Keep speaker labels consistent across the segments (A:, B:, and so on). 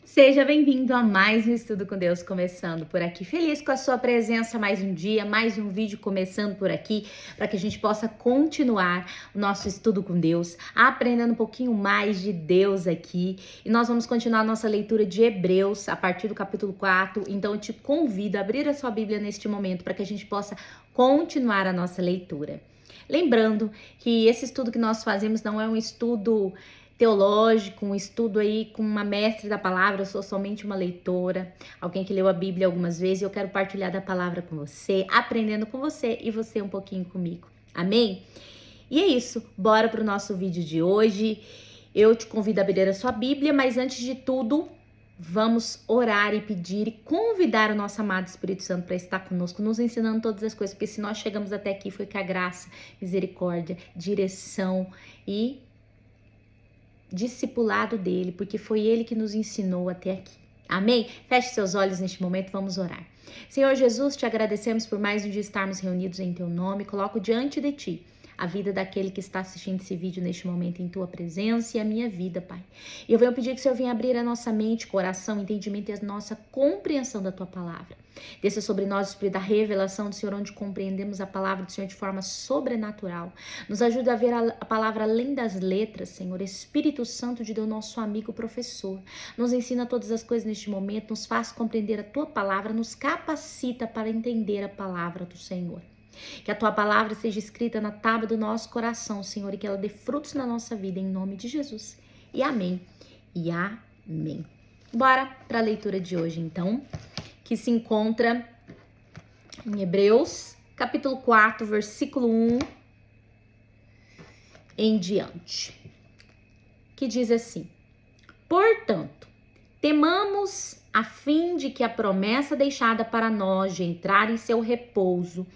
A: Seja bem-vindo a mais um Estudo com Deus começando por aqui. Feliz com a sua presença mais um dia, mais um vídeo começando por aqui, para que a gente possa continuar o nosso estudo com Deus, aprendendo um pouquinho mais de Deus aqui. E nós vamos continuar a nossa leitura de Hebreus a partir do capítulo 4. Então eu te convido a abrir a sua Bíblia neste momento para que a gente possa continuar a nossa leitura. Lembrando que esse estudo que nós fazemos não é um estudo teológico, um estudo aí com uma mestre da palavra. Eu sou somente uma leitora, alguém que leu a Bíblia algumas vezes, e eu quero partilhar da palavra com você, aprendendo com você e você um pouquinho comigo. Amém? E é isso, bora pro nosso vídeo de hoje. Eu te convido a abrir a sua Bíblia, mas antes de tudo, vamos orar e pedir e convidar o nosso amado Espírito Santo para estar conosco, nos ensinando todas as coisas, porque se nós chegamos até aqui foi que a graça, misericórdia, direção e discipulado dele, porque foi ele que nos ensinou até aqui. Amém? Feche seus olhos neste momento, vamos orar. Senhor Jesus, te agradecemos por mais um dia estarmos reunidos em teu nome. Coloco diante de ti a vida daquele que está assistindo esse vídeo neste momento em tua presença e a minha vida, Pai. E eu venho pedir que o Senhor venha abrir a nossa mente, coração, entendimento e a nossa compreensão da tua palavra. Desça sobre nós o Espírito da revelação do Senhor, onde compreendemos a palavra do Senhor de forma sobrenatural. Nos ajuda a ver a palavra além das letras, Senhor. Espírito Santo de Deus, nosso amigo professor. Nos ensina todas as coisas neste momento, nos faz compreender a tua palavra, nos capacita para entender a palavra do Senhor. Que a tua palavra seja escrita na tábua do nosso coração, Senhor, e que ela dê frutos na nossa vida, em nome de Jesus. E amém. E amém. Bora para a leitura de hoje, então, que se encontra em Hebreus, capítulo 4, versículo 1 em diante, que diz assim: portanto, temamos a fim de que a promessa deixada para nós de entrar em seu repouso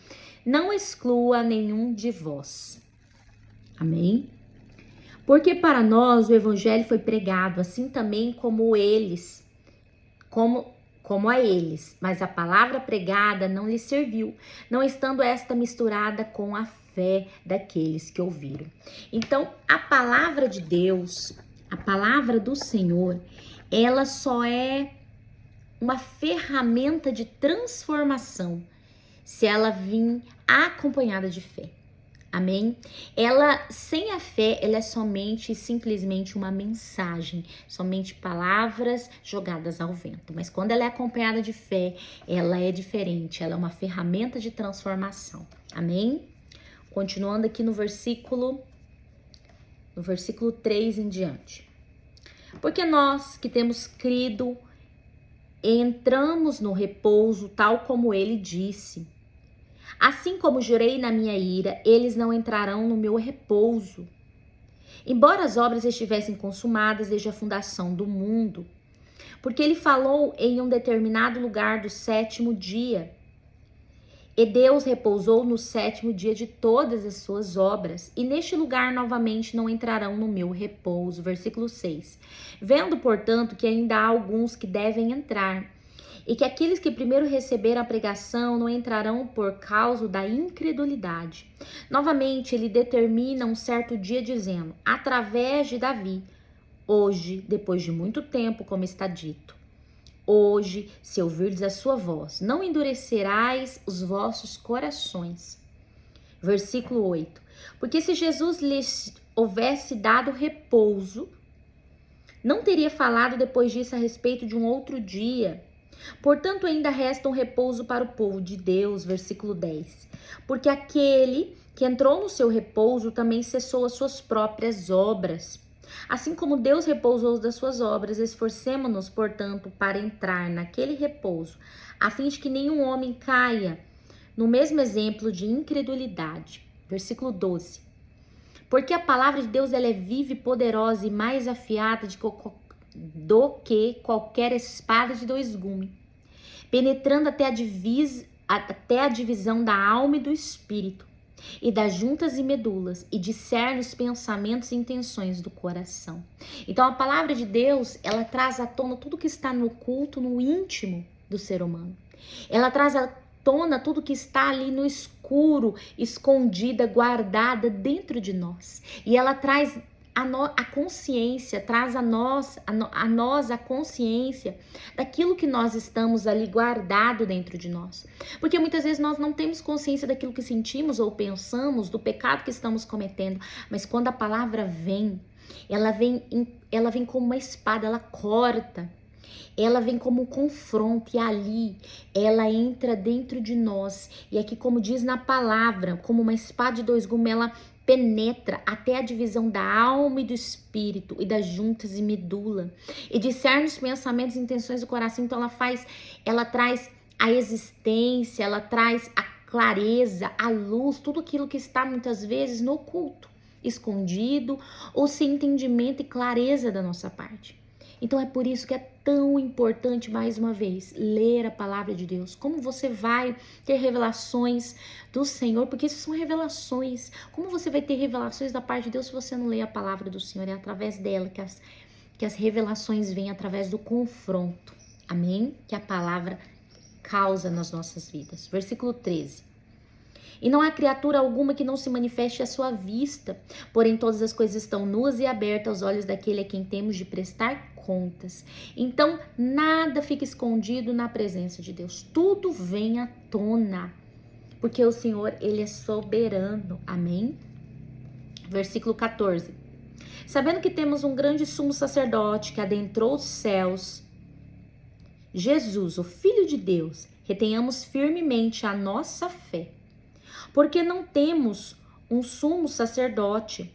A: não exclua nenhum de vós. Amém? Porque para nós o evangelho foi pregado, assim também como eles, como a eles, mas a palavra pregada não lhes serviu, não estando esta misturada com a fé daqueles que ouviram. Então, a palavra de Deus, a palavra do Senhor, ela só é uma ferramenta de transformação se ela vir acompanhada de fé. Amém? Ela, sem a fé, ela é somente, simplesmente uma mensagem, somente palavras jogadas ao vento. Mas quando ela é acompanhada de fé, ela é diferente, ela é uma ferramenta de transformação. Amém? Continuando aqui no versículo 3 em diante. Porque nós que temos crido, entramos no repouso, tal como ele disse. Assim como jurei na minha ira, eles não entrarão no meu repouso. Embora as obras estivessem consumadas desde a fundação do mundo, porque ele falou em um determinado lugar do sétimo dia. E Deus repousou no sétimo dia de todas as suas obras, e neste lugar novamente não entrarão no meu repouso. Versículo 6. Vendo, portanto, que ainda há alguns que devem entrar, e que aqueles que primeiro receberam a pregação não entrarão por causa da incredulidade. Novamente, ele determina um certo dia dizendo, através de Davi, hoje, depois de muito tempo, como está dito, hoje, se ouvirdes a sua voz, não endurecerás os vossos corações. Versículo 8. Porque se Jesus lhes houvesse dado repouso, não teria falado depois disso a respeito de um outro dia. Portanto, ainda resta um repouso para o povo de Deus, versículo 10. Porque aquele que entrou no seu repouso também cessou as suas próprias obras. Assim como Deus repousou das suas obras, esforcemo-nos, portanto, para entrar naquele repouso, a fim de que nenhum homem caia no mesmo exemplo de incredulidade. Versículo 12. Porque a palavra de Deus ela é viva e poderosa e mais afiada do que qualquer espada de dois gumes, penetrando até a divisão da alma e do espírito, e das juntas e medulas, e discerne os pensamentos e intenções do coração. Então a palavra de Deus, ela traz à tona tudo que está no oculto, no íntimo do ser humano. Ela traz à tona tudo que está ali no escuro, escondida, guardada dentro de nós. E ela traz a consciência, traz a nós a consciência daquilo que nós estamos ali guardado dentro de nós. Porque muitas vezes nós não temos consciência daquilo que sentimos ou pensamos, do pecado que estamos cometendo, mas quando a palavra vem, ela vem como uma espada, ela corta. Ela vem como um confronto e ali ela entra dentro de nós. E aqui, como diz na palavra, como uma espada de dois gumes, ela penetra até a divisão da alma e do espírito e das juntas e medula. E discerne os pensamentos e intenções do coração. Então ela traz a existência, ela traz a clareza, a luz, tudo aquilo que está muitas vezes no oculto, escondido, ou sem entendimento e clareza da nossa parte. Então é por isso que é tão importante, mais uma vez, ler a palavra de Deus. Como você vai ter revelações do Senhor? Porque isso são revelações. Como você vai ter revelações da parte de Deus se você não lê a palavra do Senhor? É através dela que as revelações vêm, através do confronto. Amém? Que a palavra causa nas nossas vidas. Versículo 13. E não há criatura alguma que não se manifeste à sua vista, porém todas as coisas estão nuas e abertas aos olhos daquele a quem temos de prestar contas. Então, nada fica escondido na presença de Deus. Tudo vem à tona, porque o Senhor, Ele é soberano. Amém? Versículo 14. Sabendo que temos um grande sumo sacerdote que adentrou os céus, Jesus, o Filho de Deus, retenhamos firmemente a nossa fé. Porque não temos um sumo sacerdote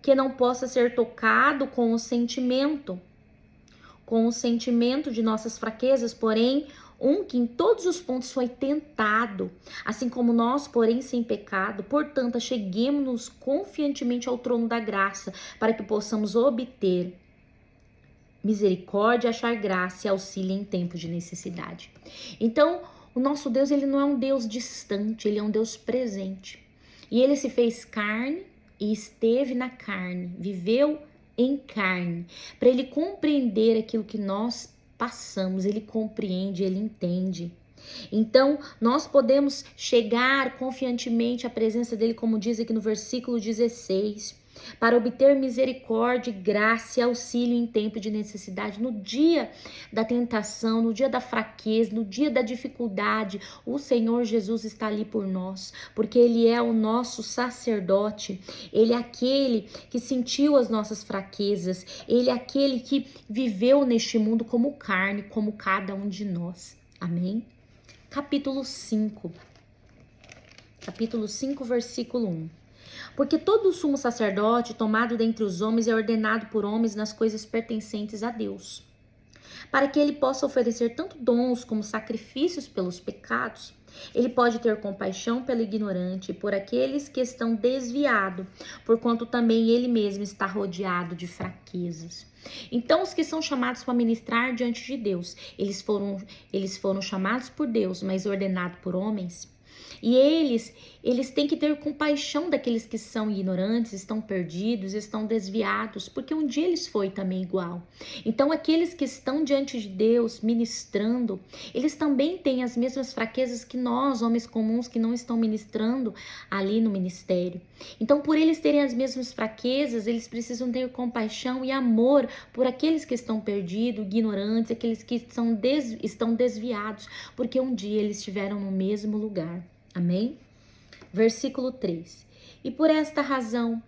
A: que não possa ser tocado com o sentimento de nossas fraquezas, porém, um que em todos os pontos foi tentado, assim como nós, porém, sem pecado. Portanto, cheguemos-nos confiantemente ao trono da graça, para que possamos obter misericórdia, achar graça e auxílio em tempo de necessidade. Então, o nosso Deus, ele não é um Deus distante, ele é um Deus presente. E ele se fez carne e esteve na carne, viveu em carne, para ele compreender aquilo que nós passamos, ele compreende, ele entende. Então, nós podemos chegar confiantemente à presença dele, como diz aqui no versículo 16, para obter misericórdia, graça e auxílio em tempo de necessidade. No dia da tentação, no dia da fraqueza, no dia da dificuldade, o Senhor Jesus está ali por nós, porque Ele é o nosso sacerdote, Ele é aquele que sentiu as nossas fraquezas, Ele é aquele que viveu neste mundo como carne, como cada um de nós. Amém? Capítulo 5, versículo 1. Porque todo sumo sacerdote tomado dentre os homens é ordenado por homens nas coisas pertencentes a Deus, para que ele possa oferecer tanto dons como sacrifícios pelos pecados. Ele pode ter compaixão pelo ignorante e por aqueles que estão desviados, porquanto também ele mesmo está rodeado de fraquezas. Então, os que são chamados para ministrar diante de Deus, eles foram chamados por Deus, mas ordenados por homens. E eles têm que ter compaixão daqueles que são ignorantes, estão perdidos, estão desviados, porque um dia eles foi também igual. Então, aqueles que estão diante de Deus, ministrando, eles também têm as mesmas fraquezas que nós, homens comuns, que não estão ministrando ali no ministério. Então, por eles terem as mesmas fraquezas, eles precisam ter compaixão e amor por aqueles que estão perdidos, ignorantes, aqueles que estão desviados, porque um dia eles estiveram no mesmo lugar. Amém? Versículo 3. E por esta razão,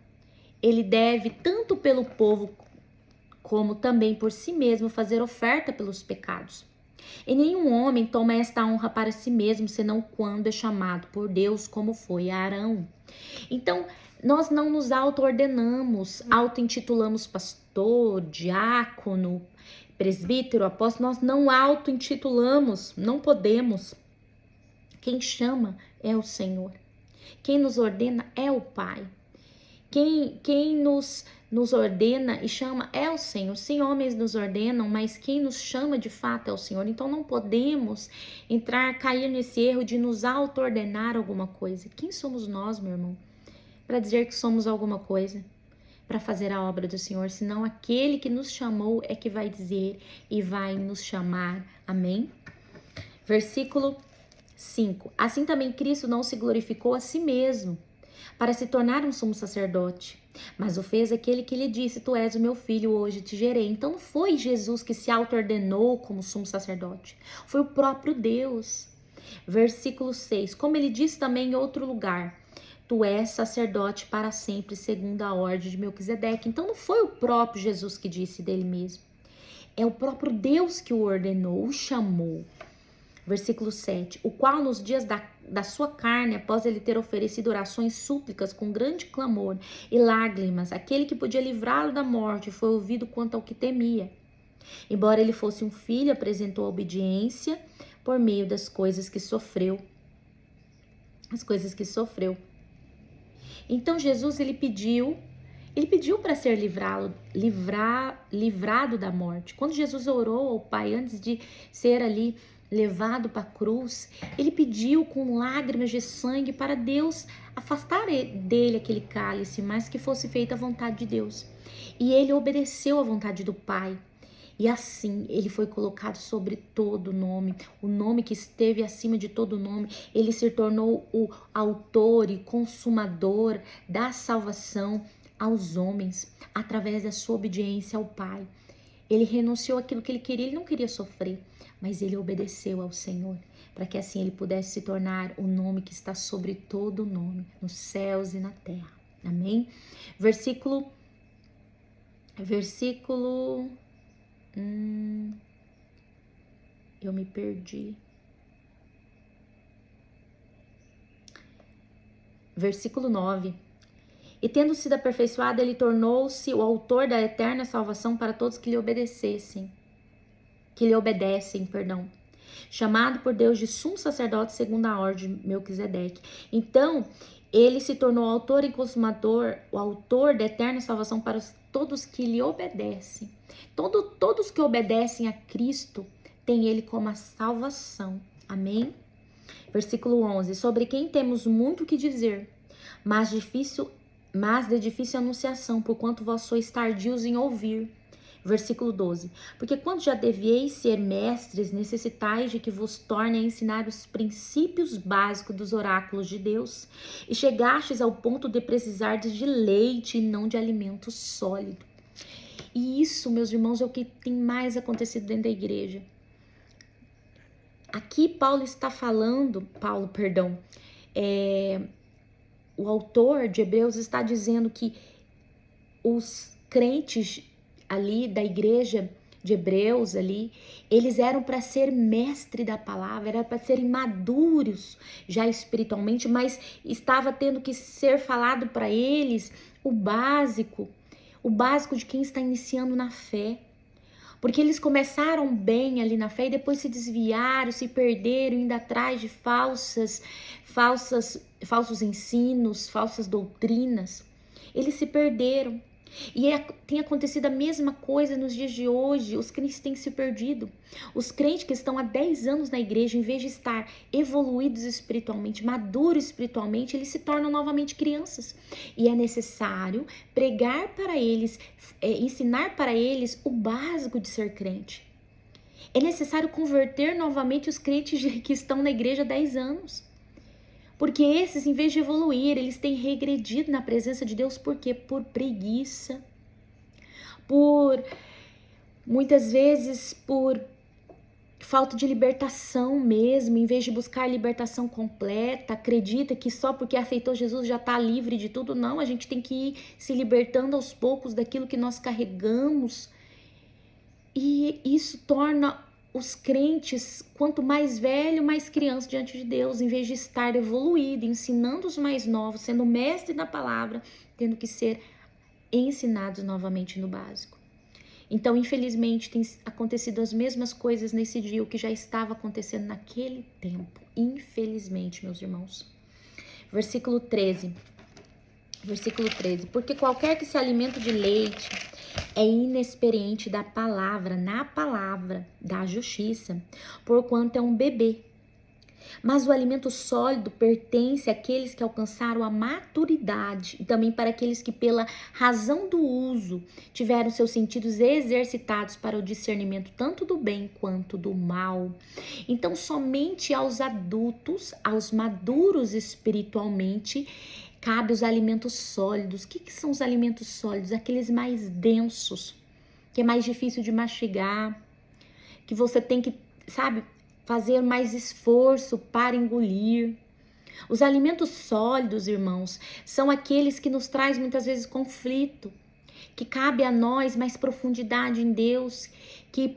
A: ele deve, tanto pelo povo, como também por si mesmo, fazer oferta pelos pecados. E nenhum homem toma esta honra para si mesmo, senão quando é chamado por Deus, como foi Arão. Então, nós não nos auto-ordenamos, auto-intitulamos pastor, diácono, presbítero, apóstolo, nós não auto-intitulamos, não podemos. Quem chama é o Senhor. Quem nos ordena é o Pai. Quem nos ordena e chama é o Senhor. Sim, homens nos ordenam, mas quem nos chama de fato é o Senhor. Então não podemos cair nesse erro de nos auto-ordenar alguma coisa. Quem somos nós, meu irmão, para dizer que somos alguma coisa, para fazer a obra do Senhor? Senão aquele que nos chamou é que vai dizer e vai nos chamar. Amém? Versículo 5. Assim também Cristo não se glorificou a si mesmo, para se tornar um sumo sacerdote. Mas o fez aquele que lhe disse: tu és o meu filho, hoje te gerei. Então não foi Jesus que se auto-ordenou como sumo sacerdote, foi o próprio Deus. Versículo 6, como ele disse também em outro lugar: tu és sacerdote para sempre, segundo a ordem de Melquisedeque. Então não foi o próprio Jesus que disse dele mesmo, é o próprio Deus que o ordenou, o chamou. Versículo 7, o qual nos dias da sua carne, após ele ter oferecido orações, súplicas com grande clamor e lágrimas, aquele que podia livrá-lo da morte, foi ouvido quanto ao que temia. Embora ele fosse um filho, apresentou a obediência por meio das coisas que sofreu. As coisas que sofreu. Então Jesus, ele pediu para ser livrado da morte. Quando Jesus orou ao Pai, antes de ser ali levado para a cruz, ele pediu com lágrimas de sangue para Deus afastar dele aquele cálice, mas que fosse feita a vontade de Deus. E ele obedeceu à vontade do Pai. E assim ele foi colocado sobre todo nome, o nome que esteve acima de todo nome. Ele se tornou o autor e consumador da salvação aos homens, através da sua obediência ao Pai. Ele renunciou àquilo que ele queria, ele não queria sofrer, mas ele obedeceu ao Senhor, para que assim ele pudesse se tornar o nome que está sobre todo nome, nos céus e na terra. Amém? Versículo eu me perdi. Versículo 9. E tendo sido aperfeiçoado, ele tornou-se o autor da eterna salvação para todos que lhe obedecem. Chamado por Deus de sumo sacerdote segundo a ordem de Melquisedeque. Então, ele se tornou o autor e consumador, o autor da eterna salvação para todos que lhe obedecem. Todos que obedecem a Cristo têm ele como a salvação. Amém? Versículo 11. Sobre quem temos muito que dizer, mas de difícil anunciação, porquanto vós sois tardios em ouvir. Versículo 12. Porque quando já devieis ser mestres, necessitais de que vos torne a ensinar os princípios básicos dos oráculos de Deus, e chegastes ao ponto de precisardes de leite e não de alimento sólido. E isso, meus irmãos, é o que tem mais acontecido dentro da igreja. Aqui Paulo está falando, o autor de Hebreus está dizendo que os crentes ali da igreja de Hebreus ali, eles eram para ser mestre da palavra, era para serem maduros já espiritualmente, mas estava tendo que ser falado para eles o básico de quem está iniciando na fé. Porque eles começaram bem ali na fé e depois se desviaram, se perderam, indo atrás de falsos ensinos, falsas doutrinas. Eles se perderam. E tem acontecido a mesma coisa nos dias de hoje. Os crentes têm se perdido. Os crentes que estão há 10 anos na igreja, em vez de estar evoluídos espiritualmente, maduros espiritualmente, eles se tornam novamente crianças. E é necessário pregar para eles, ensinar para eles o básico de ser crente. É necessário converter novamente os crentes que estão na igreja há 10 anos. Porque esses, em vez de evoluir, eles têm regredido na presença de Deus. Por quê? Por preguiça. Muitas vezes, por falta de libertação mesmo. Em vez de buscar libertação completa, acredita que só porque aceitou Jesus já está livre de tudo. Não, a gente tem que ir se libertando aos poucos daquilo que nós carregamos. E isso torna os crentes, quanto mais velho, mais criança diante de Deus, em vez de estar evoluído, ensinando os mais novos, sendo mestre na palavra, tendo que ser ensinados novamente no básico. Então, infelizmente, tem acontecido as mesmas coisas nesse dia, o que já estava acontecendo naquele tempo. Infelizmente, meus irmãos. Versículo 13. Porque qualquer que se alimenta de leite é inexperiente na palavra da justiça, porquanto é um bebê. Mas o alimento sólido pertence àqueles que alcançaram a maturidade e também para aqueles que, pela razão do uso, tiveram seus sentidos exercitados para o discernimento tanto do bem quanto do mal. Então, somente aos adultos, aos maduros espiritualmente, Cabe os alimentos sólidos. O que são os alimentos sólidos? Aqueles mais densos, que é mais difícil de mastigar, que você tem que, sabe, fazer mais esforço para engolir. Os alimentos sólidos, irmãos, são aqueles que nos traz muitas vezes conflito, que cabe a nós mais profundidade em Deus, que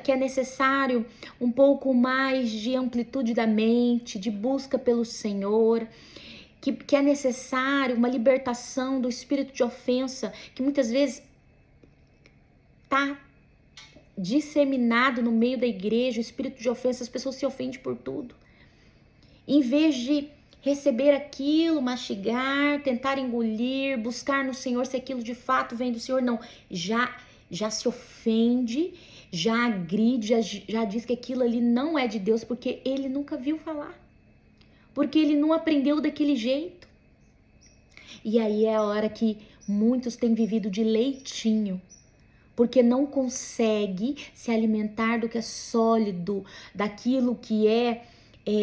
A: é necessário um pouco mais de amplitude da mente, de busca pelo Senhor, que é necessário uma libertação do espírito de ofensa, que muitas vezes está disseminado no meio da igreja, o espírito de ofensa, as pessoas se ofendem por tudo. Em vez de receber aquilo, mastigar, tentar engolir, buscar no Senhor se aquilo de fato vem do Senhor, não. Já se ofende, já agride, já diz que aquilo ali não é de Deus, porque ele nunca viu falar. Porque ele não aprendeu daquele jeito. E aí é a hora que muitos têm vivido de leitinho, porque não consegue se alimentar do que é sólido, daquilo que é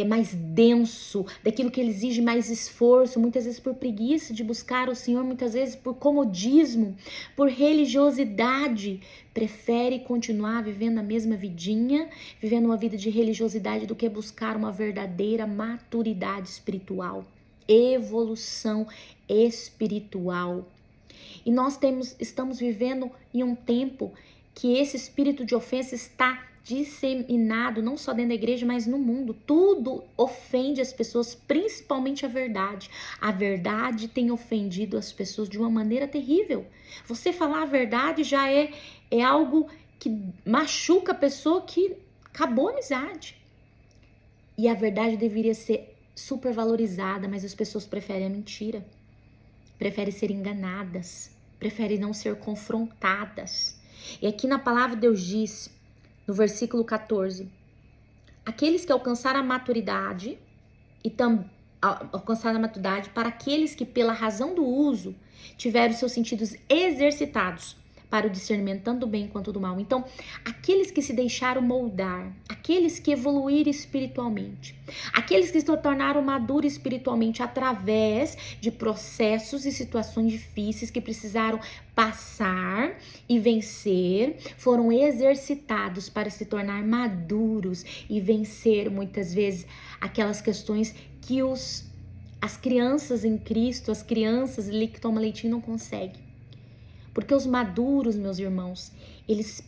A: mais denso, daquilo que exige mais esforço, muitas vezes por preguiça de buscar o Senhor, muitas vezes por comodismo, por religiosidade, prefere continuar vivendo a mesma vidinha, vivendo uma vida de religiosidade do que buscar uma verdadeira maturidade espiritual, evolução espiritual. E nós estamos vivendo em um tempo que esse espírito de ofensa está disseminado, não só dentro da igreja, mas no mundo. Tudo ofende as pessoas, principalmente a verdade. A verdade tem ofendido as pessoas de uma maneira terrível. Você falar a verdade já é algo que machuca a pessoa, que acabou a amizade. E a verdade deveria ser supervalorizada, mas as pessoas preferem a mentira. Preferem ser enganadas, preferem não ser confrontadas. E aqui na palavra Deus diz, no versículo 14, aqueles que alcançaram a maturidade, alcançaram a maturidade para aqueles que pela razão do uso tiveram seus sentidos exercitados para o discernimento tanto do bem quanto do mal. Então, aqueles que se deixaram moldar, aqueles que evoluíram espiritualmente, aqueles que se tornaram maduros espiritualmente através de processos e situações difíceis que precisaram passar e vencer, foram exercitados para se tornar maduros e vencer muitas vezes aquelas questões que as crianças em Cristo, as crianças ali que tomam leitinho não conseguem. Porque os maduros, meus irmãos, eles se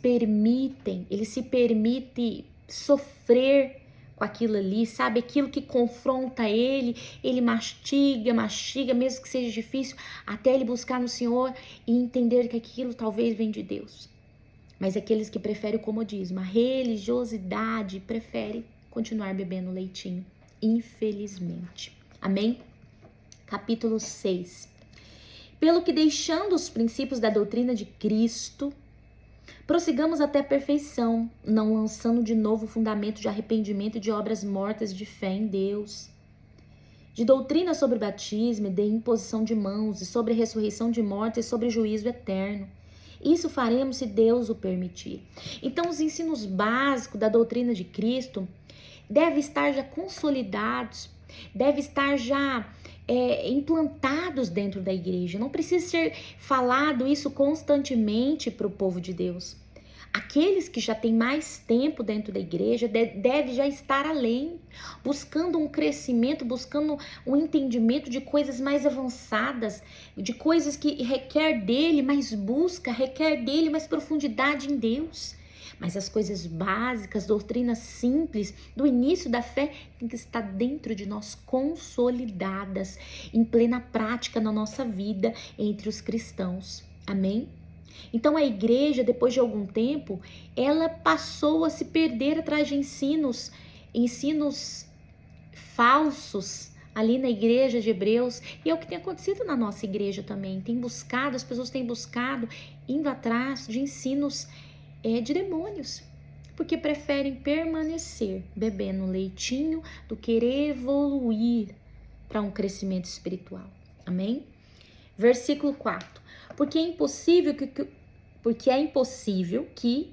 A: permitem sofrer com aquilo ali, sabe? Aquilo que confronta ele mastiga, mesmo que seja difícil, até ele buscar no Senhor e entender que aquilo talvez vem de Deus. Mas aqueles que preferem o comodismo, a religiosidade, preferem continuar bebendo leitinho, infelizmente. Amém? Capítulo 6. Pelo que, deixando os princípios da doutrina de Cristo, prossigamos até a perfeição, não lançando de novo o fundamento de arrependimento e de obras mortas de fé em Deus, de doutrina sobre batismo e de imposição de mãos, e sobre ressurreição de mortos e sobre juízo eterno. Isso faremos se Deus o permitir. Então, os ensinos básicos da doutrina de Cristo devem estar já consolidados, devem estar já implantados dentro da igreja. Não precisa ser falado isso constantemente para o povo de Deus. Aqueles que já têm mais tempo dentro da igreja devem já estar além, buscando um crescimento, buscando um entendimento de coisas mais avançadas, de coisas que requer dele mais busca, requer dele mais profundidade em Deus. Mas as coisas básicas, doutrinas simples do início da fé tem que estar dentro de nós, consolidadas, em plena prática na nossa vida entre os cristãos. Amém? Então a igreja, depois de algum tempo, ela passou a se perder atrás de ensinos falsos ali na igreja de Hebreus. E é o que tem acontecido na nossa igreja também. As pessoas têm buscado, indo atrás de ensinos de demônios, porque preferem permanecer bebendo leitinho do que evoluir para um crescimento espiritual. Amém? Versículo 4. Porque é impossível que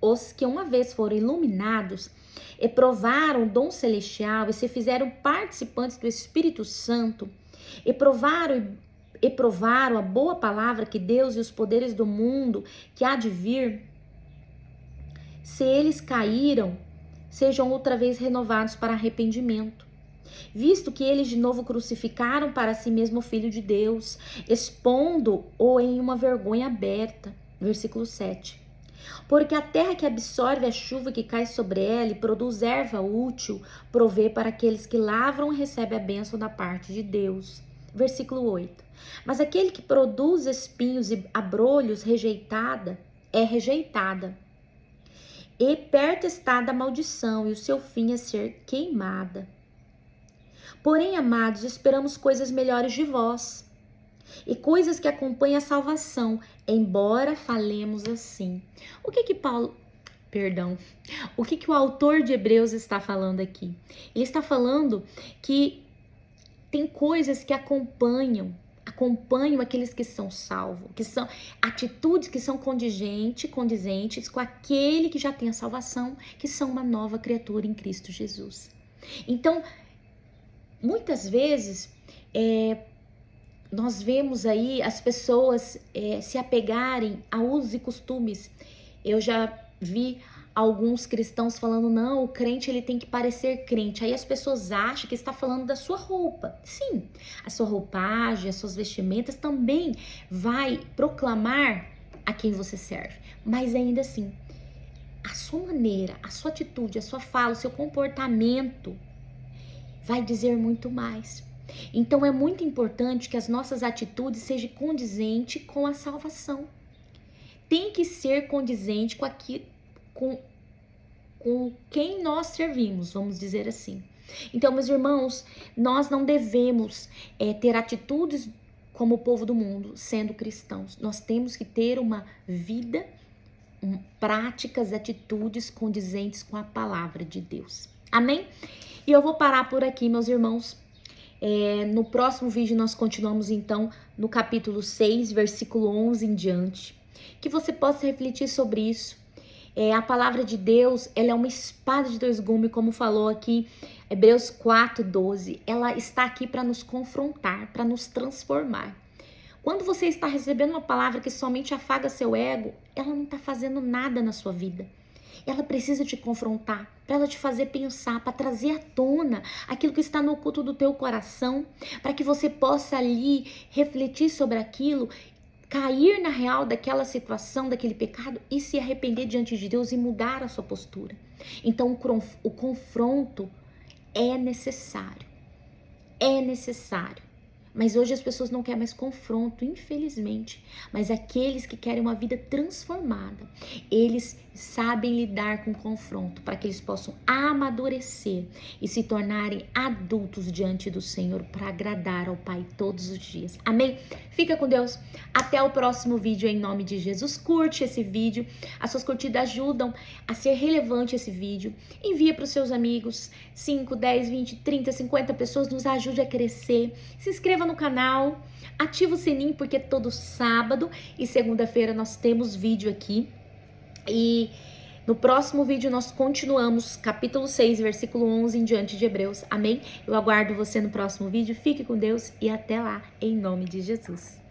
A: os que uma vez foram iluminados e provaram o dom celestial e se fizeram participantes do Espírito Santo e provaram a boa palavra que Deus e os poderes do mundo que há de vir, se eles caíram, sejam outra vez renovados para arrependimento, visto que eles de novo crucificaram para si mesmo o Filho de Deus, expondo-o em uma vergonha aberta. Versículo 7. Porque a terra que absorve a chuva que cai sobre ela e produz erva útil, provê para aqueles que lavram e recebe a bênção da parte de Deus. Versículo 8. Mas aquele que produz espinhos e abrolhos é rejeitada. E perto está da maldição, e o seu fim é ser queimada. Porém, amados, esperamos coisas melhores de vós, e coisas que acompanham a salvação, embora falemos assim. O que o autor de Hebreus está falando aqui? Ele está falando que tem coisas que acompanham aqueles que são salvos, que são atitudes que são condizentes com aquele que já tem a salvação, que são uma nova criatura em Cristo Jesus. Então, muitas vezes, nós vemos aí as pessoas se apegarem a usos e costumes. Eu já vi alguns cristãos falando, não, o crente ele tem que parecer crente. Aí as pessoas acham que está falando da sua roupa. Sim, a sua roupagem, as suas vestimentas também vai proclamar a quem você serve. Mas ainda assim, a sua maneira, a sua atitude, a sua fala, o seu comportamento vai dizer muito mais. Então é muito importante que as nossas atitudes sejam condizentes com a salvação. Tem que ser condizente com quem nós servimos, vamos dizer assim. Então, meus irmãos, nós não devemos ter atitudes como o povo do mundo, sendo cristãos. Nós temos que ter uma vida, práticas, atitudes condizentes com a palavra de Deus. Amém? E eu vou parar por aqui, meus irmãos. No próximo vídeo nós continuamos então no capítulo 6, versículo 11 em diante. Que você possa refletir sobre isso. A palavra de Deus, ela é uma espada de dois gumes, como falou aqui Hebreus 4:12. Ela está aqui para nos confrontar, para nos transformar. Quando você está recebendo uma palavra que somente afaga seu ego, ela não está fazendo nada na sua vida. Ela precisa te confrontar, para ela te fazer pensar, para trazer à tona aquilo que está no oculto do teu coração, para que você possa ali refletir sobre aquilo, cair na real daquela situação, daquele pecado e se arrepender diante de Deus e mudar a sua postura. Então o confronto é necessário. Mas hoje as pessoas não querem mais confronto, infelizmente. Mas aqueles que querem uma vida transformada, eles sabem lidar com confronto para que eles possam amadurecer e se tornarem adultos diante do Senhor para agradar ao Pai todos os dias. Amém? Fica com Deus. Até o próximo vídeo em nome de Jesus. Curte esse vídeo. As suas curtidas ajudam a ser relevante esse vídeo. Envia para os seus amigos. 5, 10, 20, 30, 50 pessoas. Nos ajude a crescer. Se inscreva no canal. Ativa o sininho porque todo sábado e segunda-feira nós temos vídeo aqui. E no próximo vídeo nós continuamos capítulo 6, versículo 11 em diante de Hebreus. Amém? Eu aguardo você no próximo vídeo. Fique com Deus e até lá, em nome de Jesus.